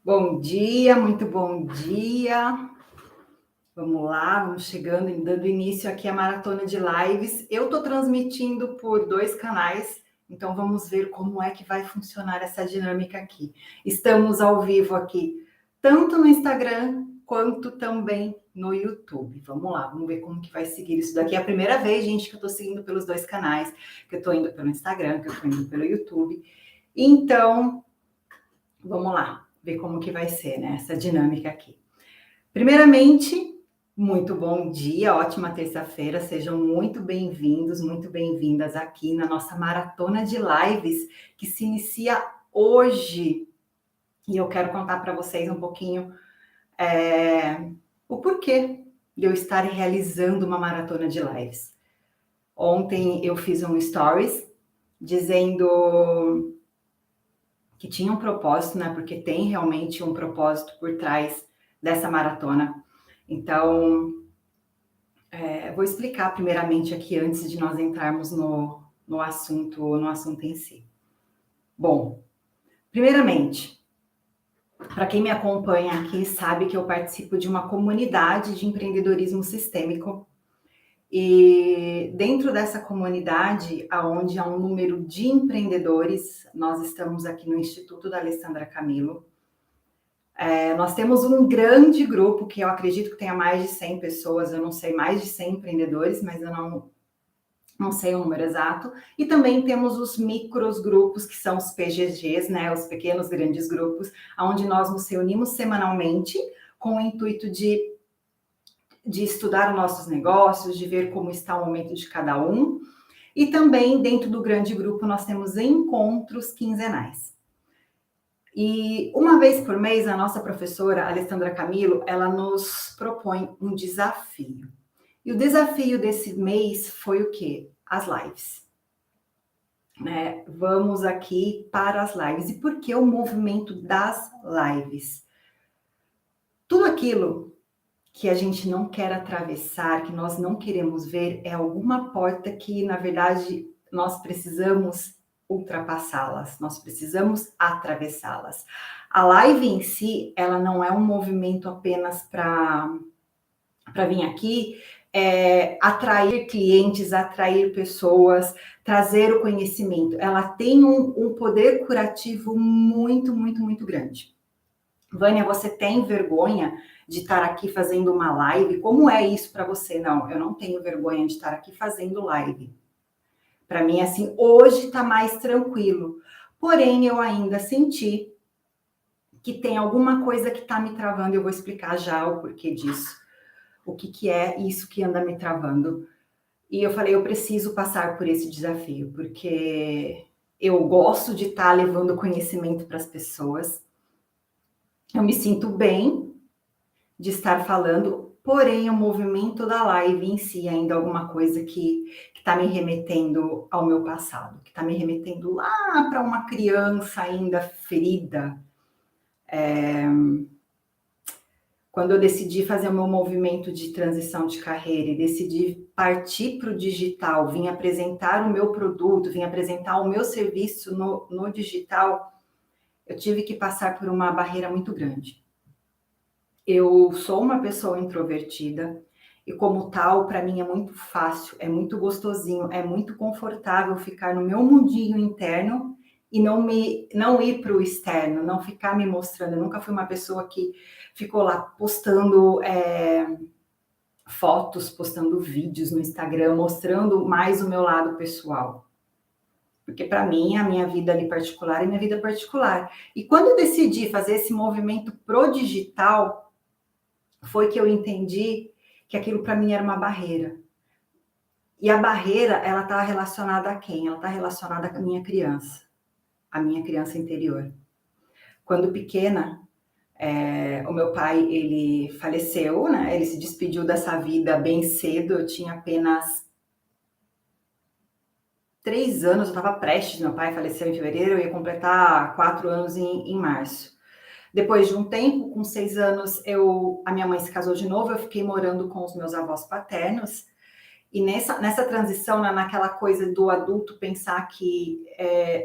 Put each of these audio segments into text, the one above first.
Bom dia, muito bom dia. Vamos lá, vamos chegando, dando início aqui à maratona de lives. Eu estou transmitindo por 2 canais, então vamos ver como é que vai funcionar essa dinâmica aqui. Estamos ao vivo aqui, tanto no Instagram quanto também no YouTube. Vamos lá, vamos ver como que vai seguir isso daqui. É a primeira vez, gente, que eu estou seguindo pelos 2 canais, que eu estou indo pelo Instagram, que eu estou indo pelo YouTube. Então, vamos lá, ver como que vai ser, né, essa dinâmica aqui. Primeiramente, muito bom dia, ótima terça-feira, sejam muito bem-vindos, muito bem-vindas aqui na nossa maratona de lives que se inicia hoje. E eu quero contar para vocês um pouquinho o porquê de eu estar realizando uma maratona de lives. Ontem eu fiz um stories dizendo que tinha um propósito, né? Porque tem realmente um propósito por trás dessa maratona. Então, vou explicar primeiramente aqui antes de nós entrarmos no assunto em si. Bom, primeiramente, para quem me acompanha aqui sabe que eu participo de uma comunidade de empreendedorismo sistêmico. E dentro dessa comunidade, onde há um número de empreendedores, nós estamos aqui no Instituto da Alessandra Camilo. Nós temos um grande grupo, que eu acredito que tenha mais de 100 pessoas, eu não sei, mais de 100 empreendedores, mas eu não sei o número exato. E também temos os micros grupos, que são os PGGs, né, os pequenos grandes grupos, onde nós nos reunimos semanalmente com o intuito de estudar os nossos negócios, de ver como está o momento de cada um. E também dentro do grande grupo nós temos encontros quinzenais. E uma vez por mês, a nossa professora, Alessandra Camilo, ela nos propõe um desafio. E o desafio desse mês foi o quê? As lives. Né? Vamos aqui para as lives. E por que o movimento das lives? Tudo aquilo que a gente não quer atravessar, que nós não queremos ver, é alguma porta que, na verdade, nós precisamos ultrapassá-las, nós precisamos atravessá-las. A live em si, ela não é um movimento apenas para vir aqui, atrair clientes, atrair pessoas, trazer o conhecimento. Ela tem um poder curativo muito, muito, muito grande. Vânia, você tem vergonha de estar aqui fazendo uma live? Como é isso para você? Não, eu não tenho vergonha de estar aqui fazendo live. Para mim, assim, hoje está mais tranquilo. Porém, eu ainda senti que tem alguma coisa que está me travando. Eu vou explicar já o porquê disso. O que é isso que anda me travando. E eu falei, eu preciso passar por esse desafio, porque eu gosto de estar levando conhecimento para as pessoas. Eu me sinto bem de estar falando, porém o movimento da live em si ainda é alguma coisa que está me remetendo ao meu passado, que está me remetendo lá para uma criança ainda ferida. Quando eu decidi fazer o meu movimento de transição de carreira e decidi partir para o digital, vim apresentar o meu produto, vim apresentar o meu serviço no digital, eu tive que passar por uma barreira muito grande. Eu sou uma pessoa introvertida e, como tal, para mim é muito fácil, é muito gostosinho, é muito confortável ficar no meu mundinho interno e não ir para o externo, não ficar me mostrando. Eu nunca fui uma pessoa que ficou lá postando fotos, postando vídeos no Instagram, mostrando mais o meu lado pessoal. Porque para mim, a minha vida ali particular é minha vida particular. E quando eu decidi fazer esse movimento pro digital, foi que eu entendi que aquilo para mim era uma barreira. E a barreira, ela está relacionada a quem? Ela está relacionada com a minha criança interior. Quando pequena, o meu pai, ele faleceu, né? Ele se despediu dessa vida bem cedo, eu tinha apenas 3 anos, eu estava prestes, meu pai faleceu em fevereiro, eu ia completar 4 anos em março. Depois de um tempo, com 6 anos, a minha mãe se casou de novo, eu fiquei morando com os meus avós paternos. E nessa transição, naquela coisa do adulto pensar que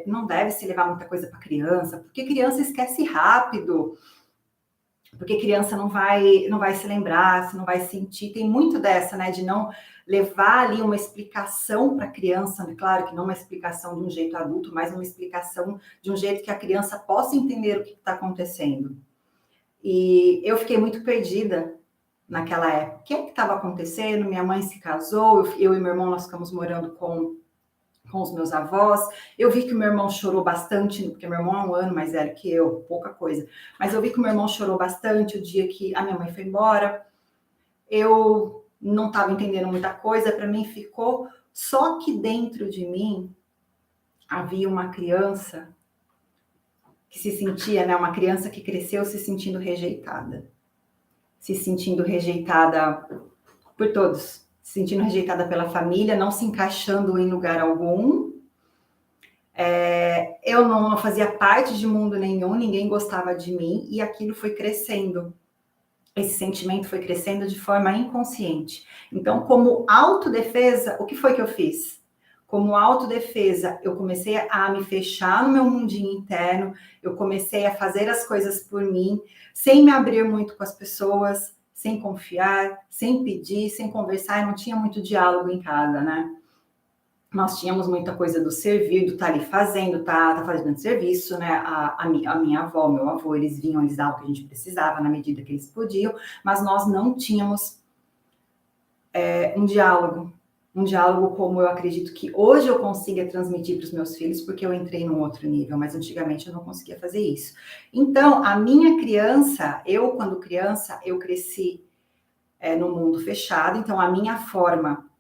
não deve se levar muita coisa para criança, porque criança esquece rápido. porque criança não vai se lembrar, se não vai sentir, tem muito dessa, né, de não levar ali uma explicação para a criança, né? Claro que não uma explicação de um jeito adulto, mas uma explicação de um jeito que a criança possa entender o que está acontecendo. E eu fiquei muito perdida naquela época. O que é que estava acontecendo? Minha mãe se casou, eu e meu irmão, nós ficamos morando com os meus avós. Eu vi que o meu irmão chorou bastante, porque meu irmão é 1 ano mais velho que eu, pouca coisa. Mas eu vi que o meu irmão chorou bastante o dia que a minha mãe foi embora. Eu não estava entendendo muita coisa, para mim ficou. Só que dentro de mim havia uma criança que se sentia, né, uma criança que cresceu se sentindo rejeitada. Se sentindo rejeitada por todos, se sentindo rejeitada pela família, não se encaixando em lugar algum. Eu não fazia parte de mundo nenhum, ninguém gostava de mim, e aquilo foi crescendo. Esse sentimento foi crescendo de forma inconsciente. Então, como autodefesa, o que foi que eu fiz? Como autodefesa, eu comecei a me fechar no meu mundinho interno, eu comecei a fazer as coisas por mim, sem me abrir muito com as pessoas, sem confiar, sem pedir, sem conversar, não tinha muito diálogo em casa, né? Nós tínhamos muita coisa do servir, do estar ali fazendo, tá fazendo serviço, né? A minha avó, meu avô, eles vinham, eles davam o que a gente precisava na medida que eles podiam, mas nós não tínhamos um diálogo como eu acredito que hoje eu consiga transmitir para os meus filhos, porque eu entrei num outro nível, mas antigamente eu não conseguia fazer isso. Então, a minha criança, quando criança, eu cresci no mundo fechado, então a minha forma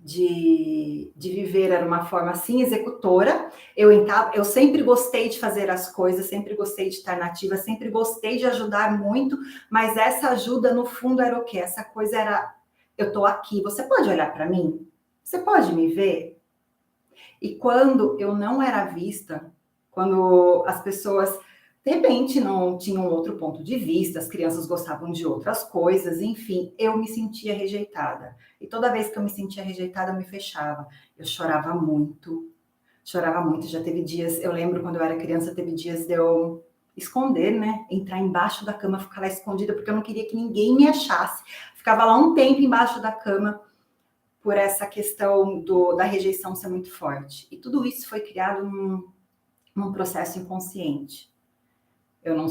de viver era uma forma assim, executora. Eu sempre gostei de fazer as coisas, sempre gostei de estar nativa, sempre gostei de ajudar muito, mas essa ajuda no fundo era o quê? Essa coisa era, eu tô aqui, você pode olhar para mim? Você pode me ver? E quando eu não era vista, quando as pessoas de repente não tinham outro ponto de vista, as crianças gostavam de outras coisas, enfim, eu me sentia rejeitada. E toda vez que eu me sentia rejeitada, eu me fechava. Eu chorava muito. Já teve dias, eu lembro quando eu era criança, teve dias de eu esconder, né? Entrar embaixo da cama, ficar lá escondida, porque eu não queria que ninguém me achasse. Ficava lá um tempo embaixo da cama por essa questão da rejeição ser muito forte. E tudo isso foi criado num processo inconsciente. Eu não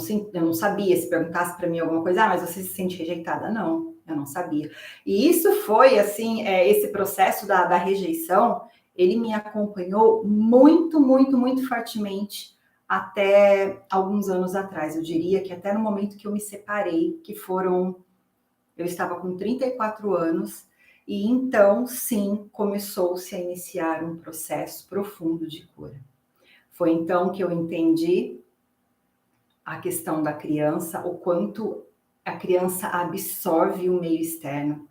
sabia, se perguntasse para mim alguma coisa, mas você se sente rejeitada? Não, eu não sabia. E isso foi, assim, esse processo da rejeição, ele me acompanhou muito, muito, muito fortemente até alguns anos atrás. Eu diria que até no momento que eu me separei, eu estava com 34 anos, e então, sim, começou-se a iniciar um processo profundo de cura. Foi então que eu entendi a questão da criança, o quanto a criança absorve o meio externo,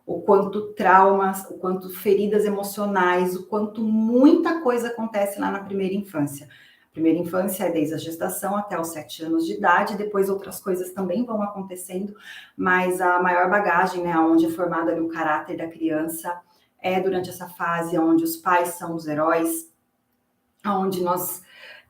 o quanto traumas, o quanto feridas emocionais, o quanto muita coisa acontece lá na primeira infância. A primeira infância é desde a gestação até os 7 anos de idade, depois outras coisas também vão acontecendo, mas a maior bagagem, né, onde é formado ali o caráter da criança, é durante essa fase onde os pais são os heróis, onde nós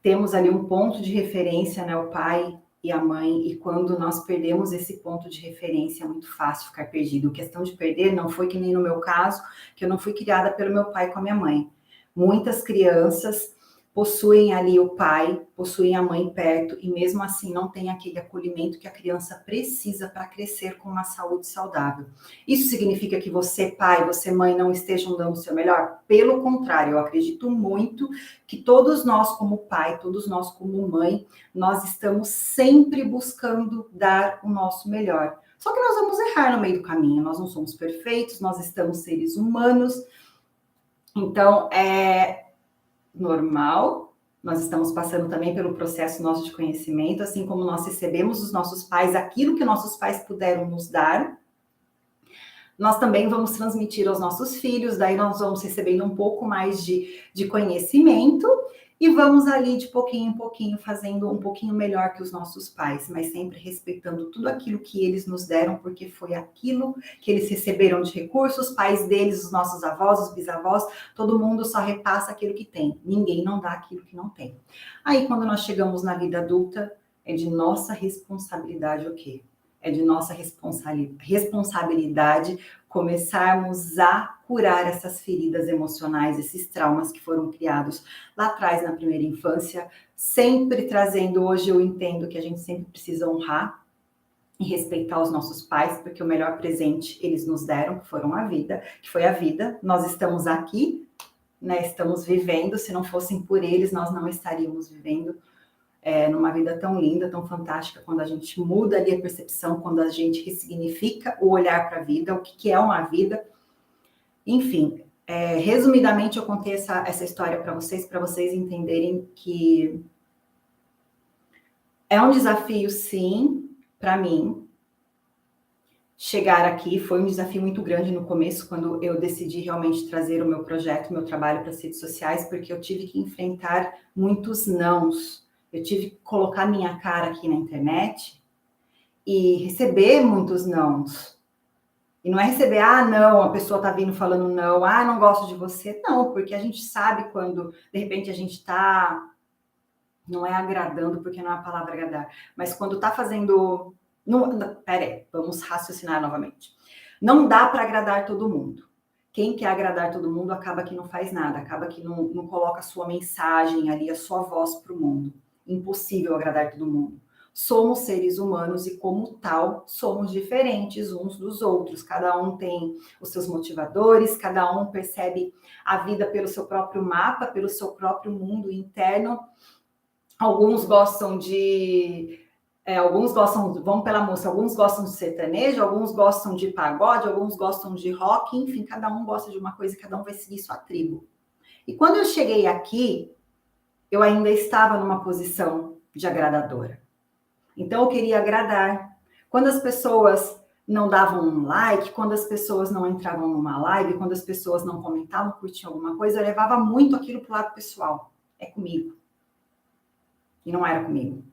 temos ali um ponto de referência, né, o pai e a mãe, e quando nós perdemos esse ponto de referência, é muito fácil ficar perdido. A questão de perder não foi que nem no meu caso, que eu não fui criada pelo meu pai com a minha mãe. Muitas crianças possuem ali o pai, possuem a mãe perto, e mesmo assim não tem aquele acolhimento que a criança precisa para crescer com uma saúde saudável. Isso significa que você, pai, você, mãe, não estejam dando o seu melhor? Pelo contrário, eu acredito muito que todos nós como pai, todos nós como mãe, nós estamos sempre buscando dar o nosso melhor. Só que nós vamos errar no meio do caminho, nós não somos perfeitos, nós estamos seres humanos, então é normal, nós estamos passando também pelo processo nosso de conhecimento, assim como nós recebemos dos nossos pais aquilo que nossos pais puderam nos dar, nós também vamos transmitir aos nossos filhos, daí nós vamos recebendo um pouco mais de conhecimento e vamos ali de pouquinho em pouquinho fazendo um pouquinho melhor que os nossos pais, mas sempre respeitando tudo aquilo que eles nos deram, porque foi aquilo que eles receberam de recursos, os pais deles, os nossos avós, os bisavós, todo mundo só repassa aquilo que tem, ninguém não dá aquilo que não tem. Aí quando nós chegamos na vida adulta, É de nossa responsabilidade o quê? É de nossa responsabilidade começarmos a curar essas feridas emocionais, esses traumas que foram criados lá atrás na primeira infância, sempre trazendo, hoje eu entendo que a gente sempre precisa honrar e respeitar os nossos pais, porque o melhor presente eles nos deram, que foi a vida. Nós estamos aqui, né? Estamos vivendo. Se não fossem por eles, nós não estaríamos vivendo numa vida tão linda, tão fantástica, quando a gente muda ali a percepção, quando a gente ressignifica o olhar para a vida, o que é uma vida. Enfim, resumidamente eu contei essa história para vocês entenderem que é um desafio, sim, para mim. Chegar aqui foi um desafio muito grande no começo, quando eu decidi realmente trazer o meu projeto, o meu trabalho para as redes sociais, porque eu tive que enfrentar muitos nãos. Eu tive que colocar minha cara aqui na internet e receber muitos nãos. E não é receber, não, a pessoa tá vindo falando não, não gosto de você. Não, porque a gente sabe quando, de repente, a gente tá, não é agradando, porque não é a palavra agradar, mas quando tá fazendo... Peraí, vamos raciocinar novamente. Não dá para agradar todo mundo. Quem quer agradar todo mundo acaba que não faz nada, acaba que não coloca a sua mensagem ali, a sua voz para o mundo. Impossível agradar todo mundo. Somos seres humanos e, como tal, somos diferentes uns dos outros. Cada um tem os seus motivadores, cada um percebe a vida pelo seu próprio mapa, pelo seu próprio mundo interno. Alguns gostam vão pela música, alguns gostam de sertanejo, alguns gostam de pagode, alguns gostam de rock, enfim, cada um gosta de uma coisa e cada um vai seguir sua tribo. E quando eu cheguei aqui, eu ainda estava numa posição de agradadora. Então eu queria agradar. Quando as pessoas não davam um like, quando as pessoas não entravam numa live, quando as pessoas não comentavam, curtiam alguma coisa, eu levava muito aquilo para o lado pessoal. É comigo. E não era comigo.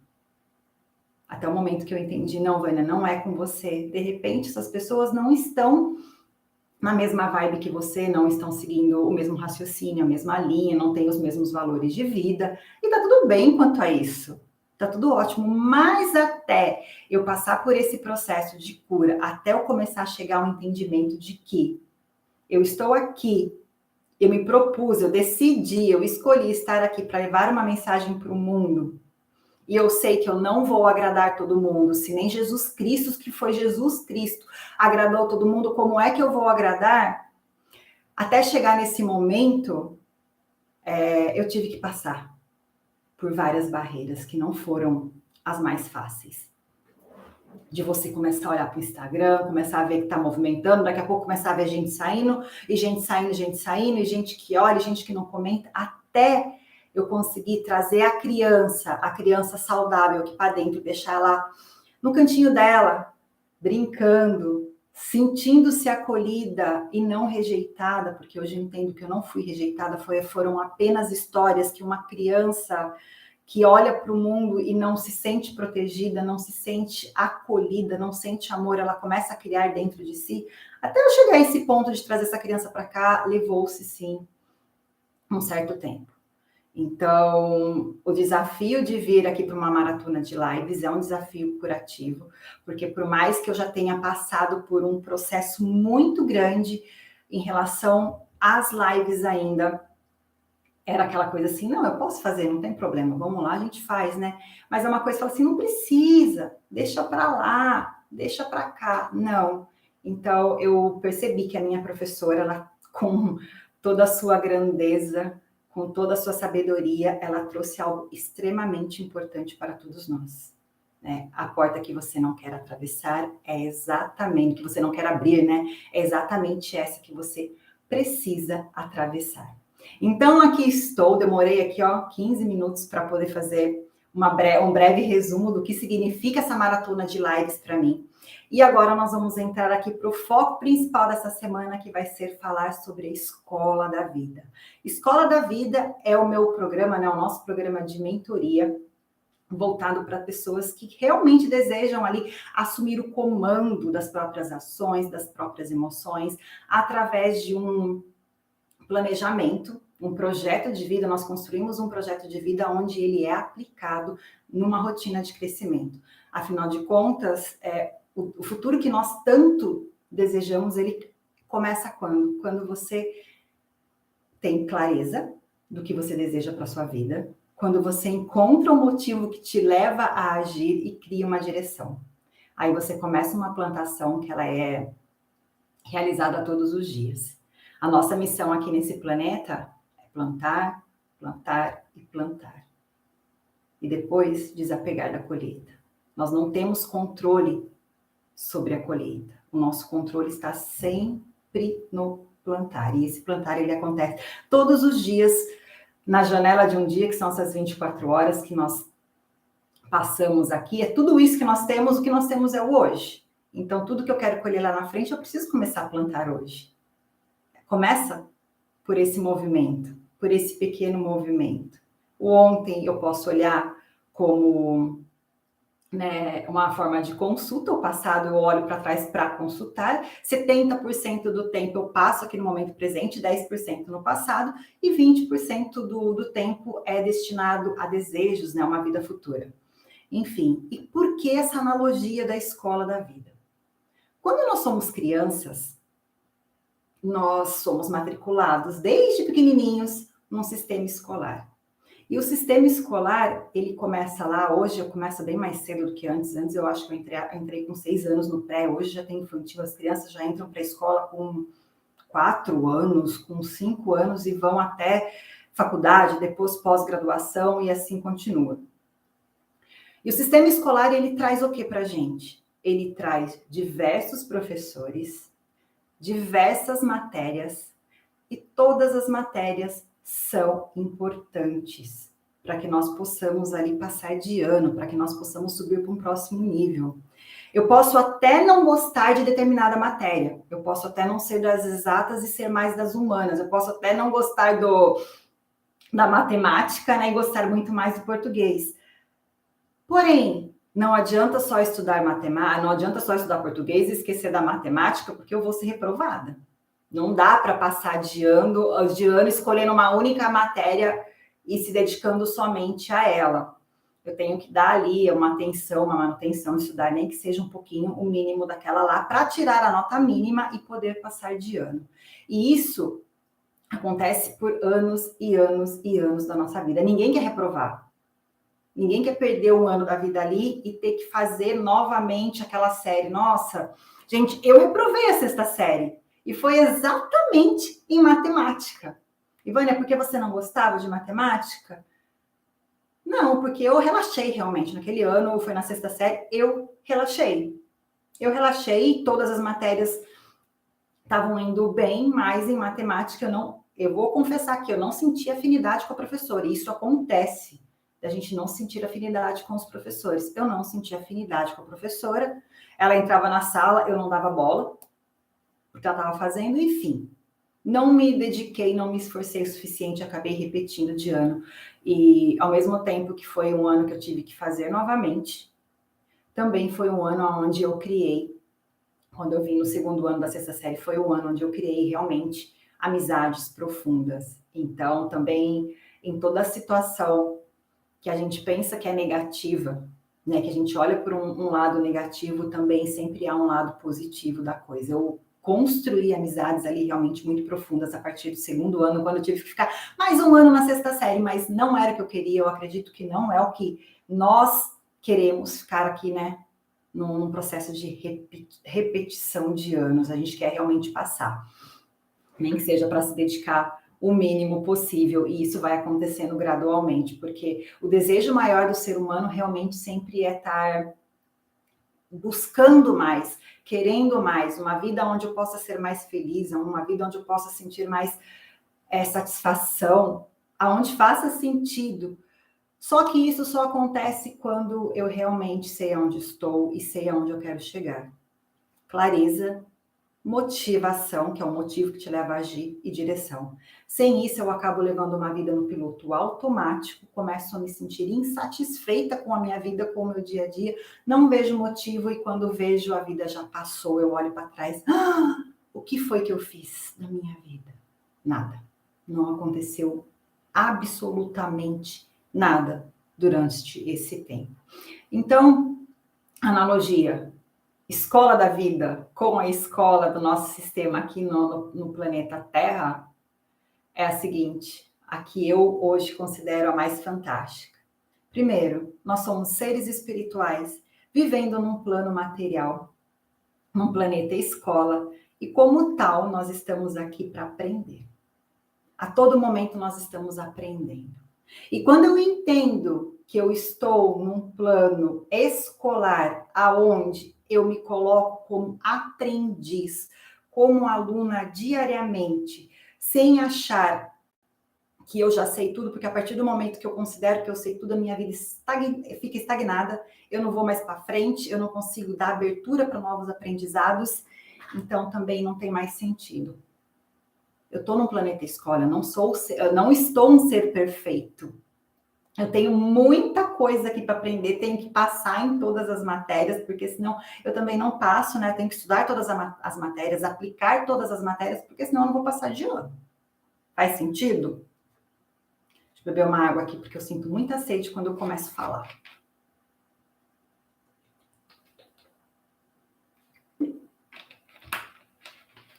Até o momento que eu entendi, não, Vânia, não é com você. De repente, essas pessoas não estão na mesma vibe que você, não estão seguindo o mesmo raciocínio, a mesma linha, não têm os mesmos valores de vida. E tá tudo bem quanto a isso. Tá tudo ótimo. Mas até eu passar por esse processo de cura, até eu começar a chegar ao entendimento de que eu estou aqui, eu me propus, eu decidi, eu escolhi estar aqui para levar uma mensagem para o mundo. E eu sei que eu não vou agradar todo mundo. Se nem Jesus Cristo, que foi Jesus Cristo, agradou todo mundo, como é que eu vou agradar? Até chegar nesse momento, eu tive que passar por várias barreiras que não foram as mais fáceis. De você começar a olhar para o Instagram, começar a ver que está movimentando, daqui a pouco começar a ver gente saindo, e gente saindo, e gente que olha, e gente que não comenta, até eu consegui trazer a criança saudável aqui para dentro, deixar ela no cantinho dela, brincando, sentindo-se acolhida e não rejeitada, porque hoje eu entendo que eu não fui rejeitada, foram apenas histórias que uma criança que olha para o mundo e não se sente protegida, não se sente acolhida, não sente amor, ela começa a criar dentro de si. Até eu chegar a esse ponto de trazer essa criança para cá, levou-se sim um certo tempo. Então, o desafio de vir aqui para uma maratona de lives é um desafio curativo, porque por mais que eu já tenha passado por um processo muito grande em relação às lives ainda, era aquela coisa assim, não, eu posso fazer, não tem problema, vamos lá, a gente faz, né? Mas é uma coisa que fala assim, não precisa, deixa para lá, deixa para cá. Não. Então, eu percebi que a minha professora, ela, com toda a sua grandeza, com toda a sua sabedoria, ela trouxe algo extremamente importante para todos nós. Né? A porta que você não quer atravessar é exatamente, que você não quer abrir, né? É exatamente essa que você precisa atravessar. Então, aqui estou, demorei aqui, 15 minutos para poder fazer um breve resumo do que significa essa maratona de lives para mim. E agora nós vamos entrar aqui para o foco principal dessa semana, que vai ser falar sobre a Escola da Vida. Escola da Vida é o meu programa, né, o nosso programa de mentoria, voltado para pessoas que realmente desejam ali assumir o comando das próprias ações, das próprias emoções, através de um planejamento Um projeto de vida, nós construímos um projeto de vida onde ele é aplicado numa rotina de crescimento. Afinal de contas, o futuro que nós tanto desejamos, ele começa quando? Quando você tem clareza do que você deseja para sua vida, quando você encontra um motivo que te leva a agir e cria uma direção. Aí você começa uma plantação que ela é realizada todos os dias. A nossa missão aqui nesse planeta é plantar, plantar e plantar. E depois desapegar da colheita. Nós não temos controle sobre a colheita. O nosso controle está sempre no plantar. E esse plantar, ele acontece todos os dias, na janela de um dia, que são essas 24 horas que nós passamos aqui. É tudo isso que nós temos, o que nós temos é o hoje. Então, tudo que eu quero colher lá na frente, eu preciso começar a plantar hoje. Começa por esse movimento, por esse pequeno movimento. O ontem eu posso olhar como, né, uma forma de consulta, o passado eu olho para trás para consultar, 70% do tempo eu passo aqui no momento presente, 10% no passado, e 20% do tempo é destinado a desejos, né, uma vida futura. Enfim, e por que essa analogia da escola da vida? Quando nós somos crianças, nós somos matriculados desde pequenininhos num sistema escolar. E o sistema escolar, ele começa lá, hoje eu começo bem mais cedo do que antes. Antes eu acho que eu entrei com 6 anos no pré, hoje já tem infantil, as crianças já entram para a escola com 4 anos, com 5 anos e vão até faculdade, depois pós-graduação e assim continua. E o sistema escolar, ele traz o que para a gente? Ele traz diversos professores, diversas matérias, e todas as matérias são importantes para que nós possamos ali passar de ano, para que nós possamos subir para um próximo nível. Eu posso até não gostar de determinada matéria, eu posso até não ser das exatas e ser mais das humanas, eu posso até não gostar da matemática, né, e gostar muito mais do português. Porém, não adianta só estudar matemática, não adianta só estudar português e esquecer da matemática, porque eu vou ser reprovada. Não dá para passar de ano escolhendo uma única matéria e se dedicando somente a ela. Eu tenho que dar ali uma atenção, uma manutenção, estudar nem que seja um pouquinho, o mínimo daquela lá, para tirar a nota mínima e poder passar de ano. E isso acontece por anos e anos e anos da nossa vida. Ninguém quer reprovar. Ninguém quer perder um ano da vida ali e ter que fazer novamente aquela série. Nossa, gente, eu reprovei a 6ª série. E foi exatamente em matemática. Ivânia, por que você não gostava de matemática? Não, porque eu relaxei realmente. Naquele ano, foi na 6ª série, eu relaxei. Eu relaxei, todas as matérias estavam indo bem, mas em matemática eu vou confessar que eu não senti afinidade com a professora. E isso acontece, da gente não sentir afinidade com os professores. Eu não senti afinidade com a professora. Ela entrava na sala, eu não dava bola, porque ela estava fazendo, enfim. Não me dediquei, não me esforcei o suficiente, acabei repetindo de ano. E ao mesmo tempo que foi um ano que eu tive que fazer novamente, também foi um ano onde eu criei, quando eu vim no 2º ano da 6ª série, foi um ano onde eu criei realmente amizades profundas. Então, também em toda a situação que a gente pensa que é negativa, né, que a gente olha por um lado negativo, também sempre há um lado positivo da coisa. Eu construí amizades ali realmente muito profundas a partir do 2º ano, quando eu tive que ficar mais um ano na 6ª série, mas não era o que eu queria, eu acredito que não é o que nós queremos ficar aqui, né, num processo de repetição de anos. A gente quer realmente passar, nem que seja para se dedicar o mínimo possível, e isso vai acontecendo gradualmente, porque o desejo maior do ser humano realmente sempre é estar buscando mais, querendo mais, uma vida onde eu possa ser mais feliz, uma vida onde eu possa sentir mais satisfação, aonde faça sentido. Só que isso só acontece quando eu realmente sei aonde estou e sei aonde eu quero chegar. Clareza, motivação, que é o motivo que te leva a agir, e direção. Sem isso, eu acabo levando uma vida no piloto automático, começo a me sentir insatisfeita com a minha vida, com o meu dia a dia, não vejo motivo, e quando vejo a vida já passou, eu olho para trás. O que foi que eu fiz na minha vida? Nada. Não aconteceu absolutamente nada durante esse tempo. Então, analogia, escola da vida com a escola do nosso sistema aqui no planeta Terra é a seguinte, a que eu hoje considero a mais fantástica. Primeiro, nós somos seres espirituais vivendo num plano material, num planeta escola, e como tal, nós estamos aqui para aprender. A todo momento nós estamos aprendendo. E quando eu entendo que eu estou num plano escolar, aonde eu me coloco como aprendiz, como aluna diariamente, sem achar que eu já sei tudo, porque a partir do momento que eu considero que eu sei tudo, a minha vida fica estagnada, eu não vou mais para frente, eu não consigo dar abertura para novos aprendizados, então também não tem mais sentido. Eu estou num planeta escola, eu não estou um ser perfeito. Eu tenho muita coisa aqui para aprender, tenho que passar em todas as matérias, porque senão eu também não passo, né? Eu tenho que estudar todas as matérias, aplicar todas as matérias, porque senão eu não vou passar de ano. Faz sentido? Deixa eu beber uma água aqui, porque eu sinto muita sede quando eu começo a falar.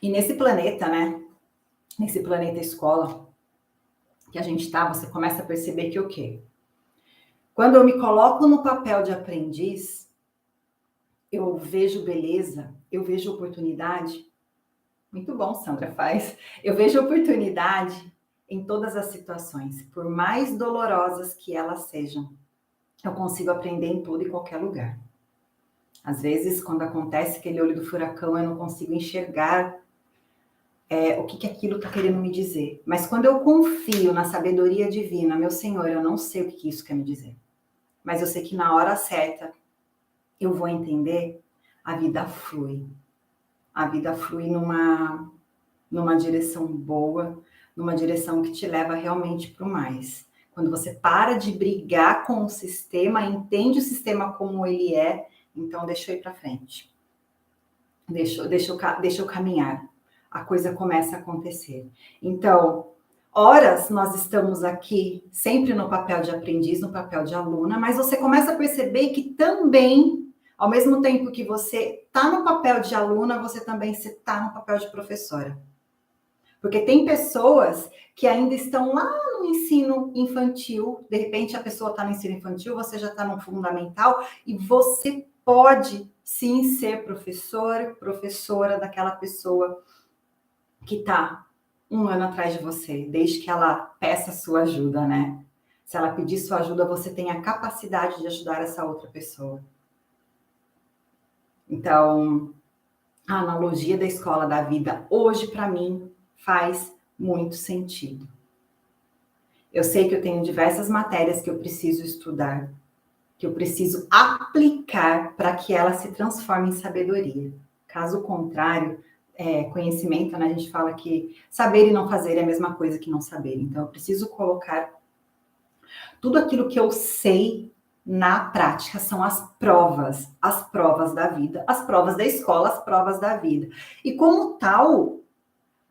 E nesse planeta, né? Nesse planeta escola que a gente tá, você começa a perceber que o quê? Quando eu me coloco no papel de aprendiz, eu vejo beleza, eu vejo oportunidade. Muito bom, Sandra, faz. Eu vejo oportunidade em todas as situações, por mais dolorosas que elas sejam. Eu consigo aprender em todo e qualquer lugar. Às vezes, quando acontece aquele olho do furacão, eu não consigo enxergar o que aquilo está querendo me dizer. Mas quando eu confio na sabedoria divina, meu Senhor, eu não sei o que isso quer me dizer. Mas eu sei que na hora certa eu vou entender, a vida flui. A vida flui numa direção boa, numa direção que te leva realmente para o mais. Quando você para de brigar com o sistema, entende o sistema como ele é, então deixa eu ir para frente. Deixa eu caminhar. A coisa começa a acontecer. Então, horas nós estamos aqui sempre no papel de aprendiz, no papel de aluna, mas você começa a perceber que também, ao mesmo tempo que você está no papel de aluna, você também está no papel de professora. Porque tem pessoas que ainda estão lá no ensino infantil, de repente a pessoa está no ensino infantil, você já está no fundamental, e você pode sim ser professora daquela pessoa que está um ano atrás de você, desde que ela peça sua ajuda, né? Se ela pedir sua ajuda, você tem a capacidade de ajudar essa outra pessoa. Então, a analogia da escola da vida, hoje, para mim, faz muito sentido. Eu sei que eu tenho diversas matérias que eu preciso estudar, que eu preciso aplicar para que ela se transforme em sabedoria. Caso contrário, conhecimento, né? A gente fala que saber e não fazer é a mesma coisa que não saber. Então, eu preciso colocar tudo aquilo que eu sei na prática, são as provas da vida, as provas da escola, as provas da vida. E como tal,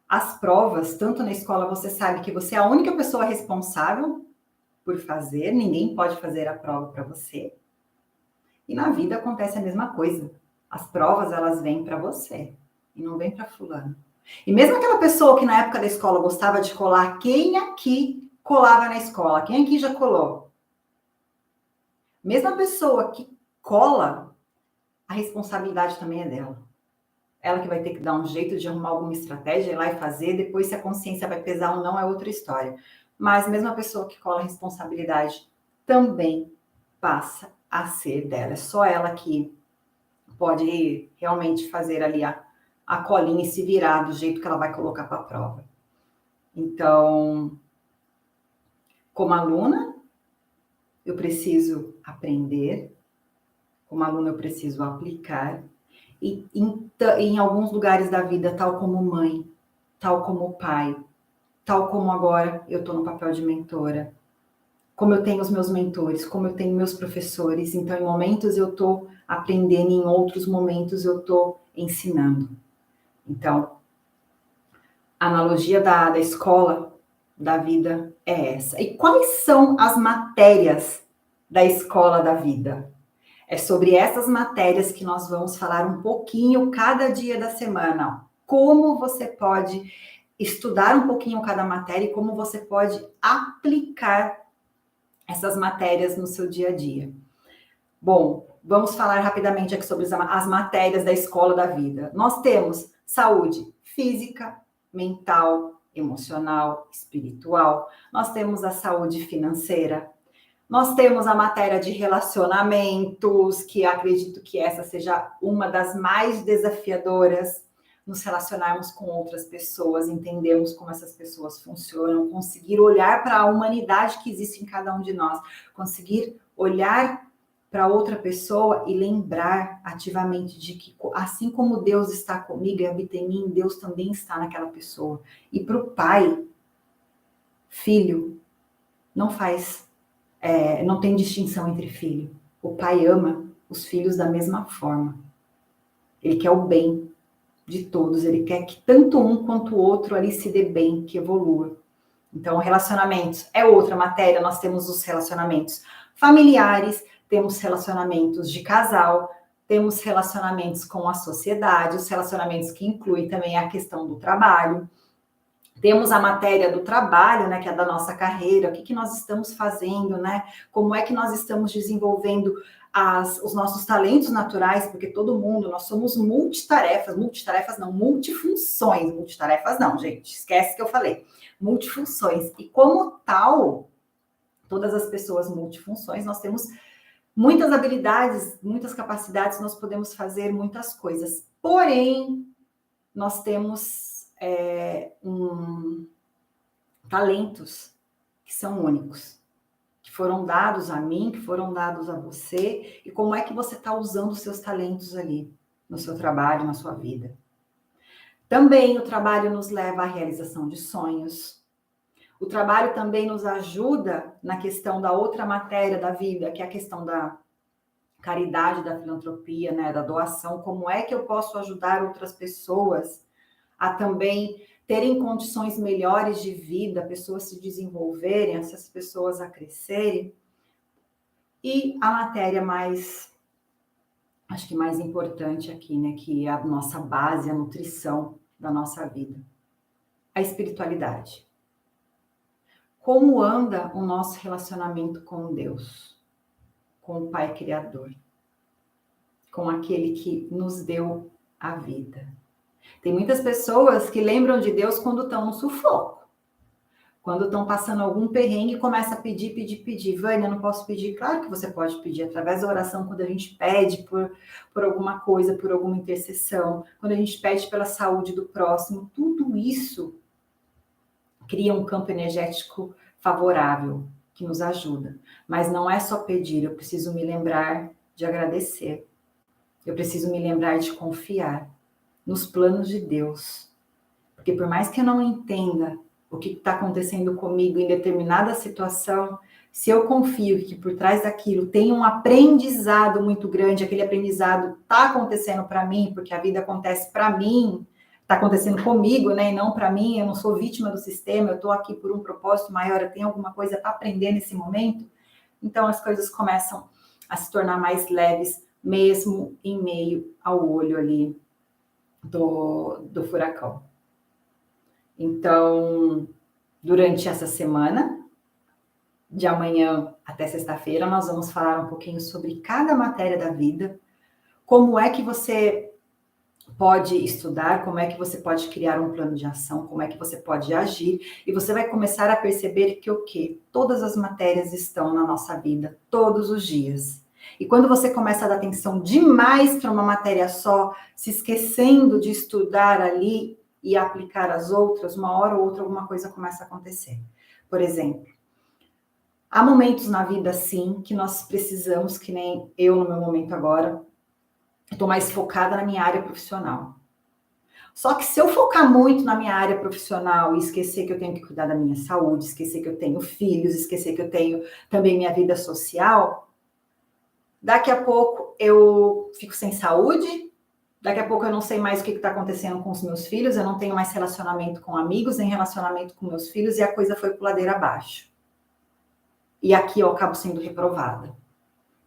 as provas, tanto na escola, você sabe que você é a única pessoa responsável por fazer, ninguém pode fazer a prova para você. E na vida acontece a mesma coisa. As provas, elas vêm para você e não vêm para fulano. E mesmo aquela pessoa que na época da escola gostava de colar, quem aqui colava na escola? Quem aqui já colou? Mesmo a pessoa que cola, a responsabilidade também é dela. Ela que vai ter que dar um jeito de arrumar alguma estratégia, ir lá e fazer, depois se a consciência vai pesar ou não é outra história. Mas mesmo a pessoa que cola, a responsabilidade também passa a ser dela. É só ela que pode realmente fazer ali a colinha e se virar do jeito que ela vai colocar para a prova. Então, como aluna, eu preciso aprender, como aluna eu preciso aplicar, e em alguns lugares da vida, tal como mãe, tal como pai, tal como agora eu estou no papel de mentora, como eu tenho os meus mentores, como eu tenho meus professores, então em momentos eu estou aprendendo, em outros momentos eu estou ensinando. Então, a analogia da escola da vida é essa. E quais são as matérias da escola da vida? É sobre essas matérias que nós vamos falar um pouquinho cada dia da semana. Como você pode estudar um pouquinho cada matéria e como você pode aplicar essas matérias no seu dia a dia. Bom, vamos falar rapidamente aqui sobre as matérias da escola da vida. Nós temos saúde física, mental, emocional, espiritual. Nós temos a saúde financeira. Nós temos a matéria de relacionamentos, que acredito que essa seja uma das mais desafiadoras, nos relacionarmos com outras pessoas, entendermos como essas pessoas funcionam, conseguir olhar para a humanidade que existe em cada um de nós, conseguir olhar para outra pessoa e lembrar ativamente de que, assim como Deus está comigo e habita em mim, Deus também está naquela pessoa. E para o pai, filho, não não tem distinção entre filho. O pai ama os filhos da mesma forma. Ele quer o bem de todos, ele quer que tanto um quanto o outro ali se dê bem, que evolua. Então, relacionamentos é outra matéria, nós temos os relacionamentos familiares, temos relacionamentos de casal, temos relacionamentos com a sociedade, os relacionamentos que incluem também a questão do trabalho. Temos a matéria do trabalho, né, que é da nossa carreira, o que nós estamos fazendo, né? Como é que nós estamos desenvolvendo os nossos talentos naturais, porque todo mundo, nós somos multitarefas não, multitarefas não, gente, esquece que eu falei, multifunções. E como tal, todas as pessoas multifunções, nós temos muitas habilidades, muitas capacidades, nós podemos fazer muitas coisas. Porém, nós temos talentos que são únicos, que foram dados a mim, que foram dados a você, e como é que você está usando os seus talentos ali, no seu trabalho, na sua vida. Também o trabalho nos leva à realização de sonhos. O trabalho também nos ajuda na questão da outra matéria da vida, que é a questão da caridade, da filantropia, né, da doação. Como é que eu posso ajudar outras pessoas a também terem condições melhores de vida, pessoas se desenvolverem, essas pessoas a crescerem. E a matéria acho que mais importante aqui, né, que é a nossa base, a nutrição da nossa vida, a espiritualidade. Como anda o nosso relacionamento com Deus, com o Pai Criador, com aquele que nos deu a vida? Tem muitas pessoas que lembram de Deus quando estão no sufoco. Quando estão passando algum perrengue, começa a pedir. Vânia, eu não posso pedir. Claro que você pode pedir através da oração, quando a gente pede por alguma coisa, por alguma intercessão, quando a gente pede pela saúde do próximo, tudo isso cria um campo energético favorável, que nos ajuda. Mas não é só pedir, eu preciso me lembrar de agradecer. Eu preciso me lembrar de confiar nos planos de Deus. Porque por mais que eu não entenda o que está acontecendo comigo em determinada situação, se eu confio que por trás daquilo tem um aprendizado muito grande, aquele aprendizado está acontecendo para mim, porque a vida acontece para mim, está acontecendo comigo, né, e não para mim, eu não sou vítima do sistema, eu estou aqui por um propósito maior, eu tenho alguma coisa para aprender nesse momento, então as coisas começam a se tornar mais leves, mesmo em meio ao olho ali do furacão. Então, durante essa semana, de amanhã até sexta-feira, nós vamos falar um pouquinho sobre cada matéria da vida, como é que você pode estudar, como é que você pode criar um plano de ação, como é que você pode agir, e você vai começar a perceber que o quê? Todas as matérias estão na nossa vida, todos os dias. E quando você começa a dar atenção demais para uma matéria só, se esquecendo de estudar ali e aplicar as outras, uma hora ou outra alguma coisa começa a acontecer. Por exemplo, há momentos na vida, sim, que nós precisamos, que nem eu no meu momento agora, eu estou mais focada na minha área profissional. Só que se eu focar muito na minha área profissional e esquecer que eu tenho que cuidar da minha saúde, esquecer que eu tenho filhos, esquecer que eu tenho também minha vida social, daqui a pouco eu fico sem saúde, Daqui a pouco eu não sei mais o que está acontecendo com os meus filhos, eu não tenho mais relacionamento com amigos, nem relacionamento com meus filhos, e a coisa foi por ladeira abaixo. E aqui eu acabo sendo reprovada.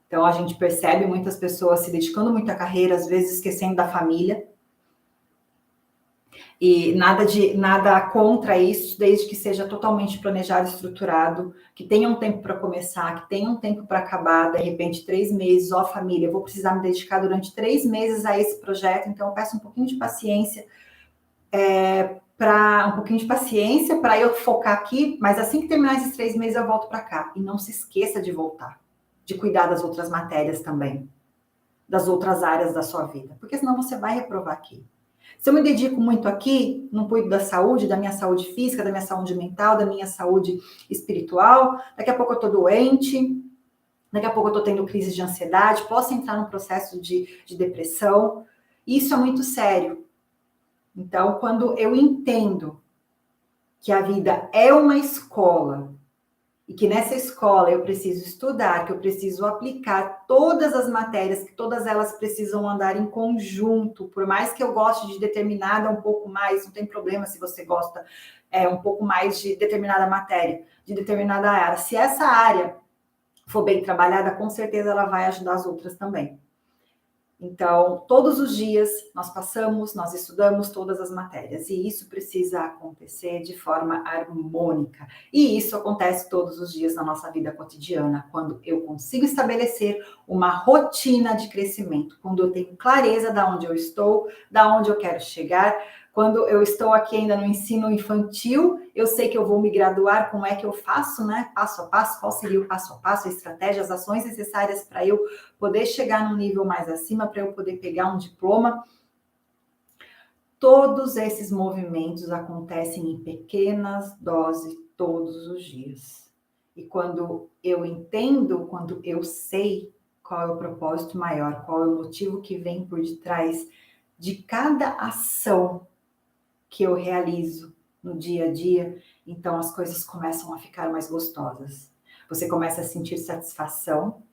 Então a gente percebe muitas pessoas se dedicando muito à carreira, às vezes esquecendo da família. E nada contra isso, desde que seja totalmente planejado, estruturado, que tenha um tempo para começar, que tenha um tempo para acabar, de repente 3 meses, ó família, eu vou precisar me dedicar durante 3 meses a esse projeto, então eu peço um pouquinho de paciência, para eu focar aqui, mas assim que terminar esses 3 meses eu volto para cá. E não se esqueça de voltar, de cuidar das outras matérias também, das outras áreas da sua vida, porque senão você vai reprovar aqui. Se eu me dedico muito aqui, não cuido da minha saúde física, da minha saúde mental, da minha saúde espiritual, daqui a pouco eu estou doente, daqui a pouco eu estou tendo crise de ansiedade, posso entrar num processo de depressão. Isso é muito sério. Então, quando eu entendo que a vida é uma escola, e que nessa escola eu preciso estudar, que eu preciso aplicar todas as matérias, que todas elas precisam andar em conjunto, por mais que eu goste de determinada um pouco mais, não tem problema se você gosta um pouco mais de determinada matéria, de determinada área. Se essa área for bem trabalhada, com certeza ela vai ajudar as outras também. Então, todos os dias nós estudamos todas as matérias e isso precisa acontecer de forma harmônica. E isso acontece todos os dias na nossa vida cotidiana, quando eu consigo estabelecer uma rotina de crescimento, quando eu tenho clareza de onde eu estou, de onde eu quero chegar. Quando eu estou aqui ainda no ensino infantil, eu sei que eu vou me graduar, como é que eu faço, né? Passo a passo, qual seria o passo a passo, a estratégia, as ações necessárias para eu poder chegar num nível mais acima, para eu poder pegar um diploma. Todos esses movimentos acontecem em pequenas doses todos os dias. E quando eu entendo, quando eu sei qual é o propósito maior, qual é o motivo que vem por detrás de cada ação que eu realizo no dia a dia, então as coisas começam a ficar mais gostosas. Você começa a sentir satisfação,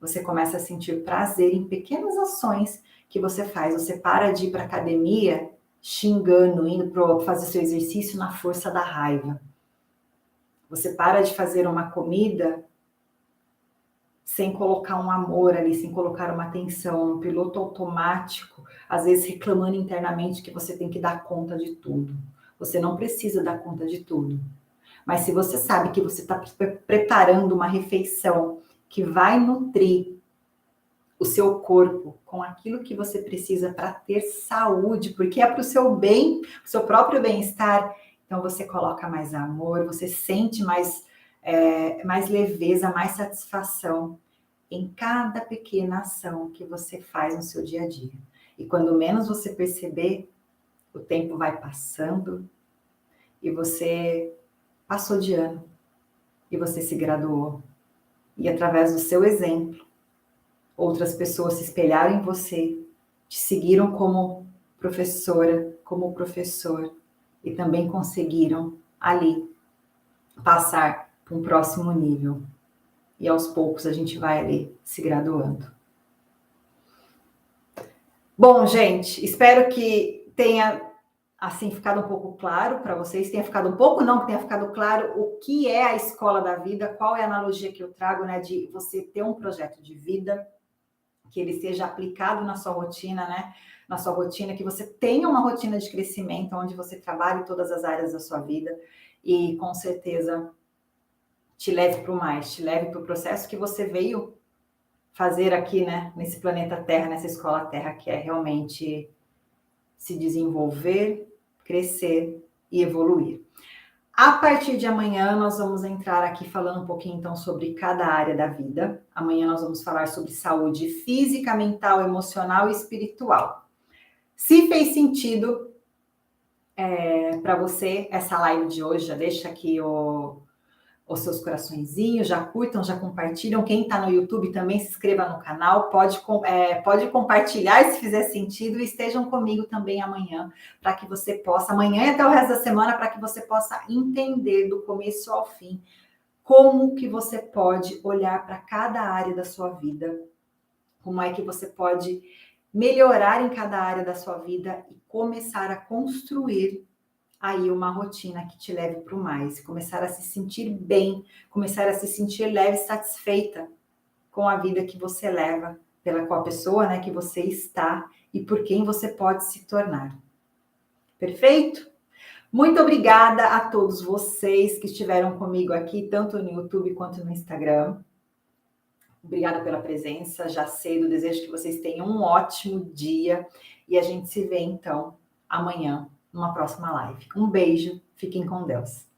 você começa a sentir prazer em pequenas ações que você faz. Você para de ir para a academia xingando, indo para fazer seu exercício na força da raiva. Você para de fazer uma comida sem colocar um amor ali, sem colocar uma atenção, um piloto automático, às vezes reclamando internamente que você tem que dar conta de tudo. Você não precisa dar conta de tudo. Mas se você sabe que você está preparando uma refeição que vai nutrir o seu corpo com aquilo que você precisa para ter saúde, porque é para o seu bem, o seu próprio bem-estar, então você coloca mais amor, você sente mais leveza, mais satisfação em cada pequena ação que você faz no seu dia a dia. E quando menos você perceber, o tempo vai passando e você passou de ano e você se graduou. E através do seu exemplo, outras pessoas se espelharam em você, te seguiram como professora, como professor e também conseguiram ali passar para um próximo nível. E aos poucos a gente vai ali se graduando. Bom, gente, espero que tenha assim ficado um pouco claro para vocês, tenha ficado um pouco não, que tenha ficado claro o que é a escola da vida, qual é a analogia que eu trago, né, de você ter um projeto de vida, que ele seja aplicado na sua rotina, né, na sua rotina, que você tenha uma rotina de crescimento, onde você trabalhe todas as áreas da sua vida e com certeza te leve para o mais, te leve para o processo que você veio fazer aqui, né, nesse planeta Terra, nessa escola Terra, que é realmente se desenvolver, crescer e evoluir. A partir de amanhã, nós vamos entrar aqui falando um pouquinho, então, sobre cada área da vida. Amanhã nós vamos falar sobre saúde física, mental, emocional e espiritual. Se fez sentido para você essa live de hoje, já deixa aqui os seus coraçõezinhos, já curtam, já compartilham. Quem está no YouTube também se inscreva no canal, pode compartilhar se fizer sentido e estejam comigo também amanhã, para que você possa, amanhã e até o resto da semana, para que você possa entender do começo ao fim como que você pode olhar para cada área da sua vida, como é que você pode melhorar em cada área da sua vida e começar a construir aí uma rotina que te leve para o mais, começar a se sentir bem, começar a se sentir leve e satisfeita com a vida que você leva, pela qual pessoa, né, que você está e por quem você pode se tornar. Perfeito? Muito obrigada a todos vocês que estiveram comigo aqui, tanto no YouTube quanto no Instagram. Obrigada pela presença, já cedo, desejo que vocês tenham um ótimo dia e a gente se vê então amanhã numa próxima live. Um beijo, fiquem com Deus.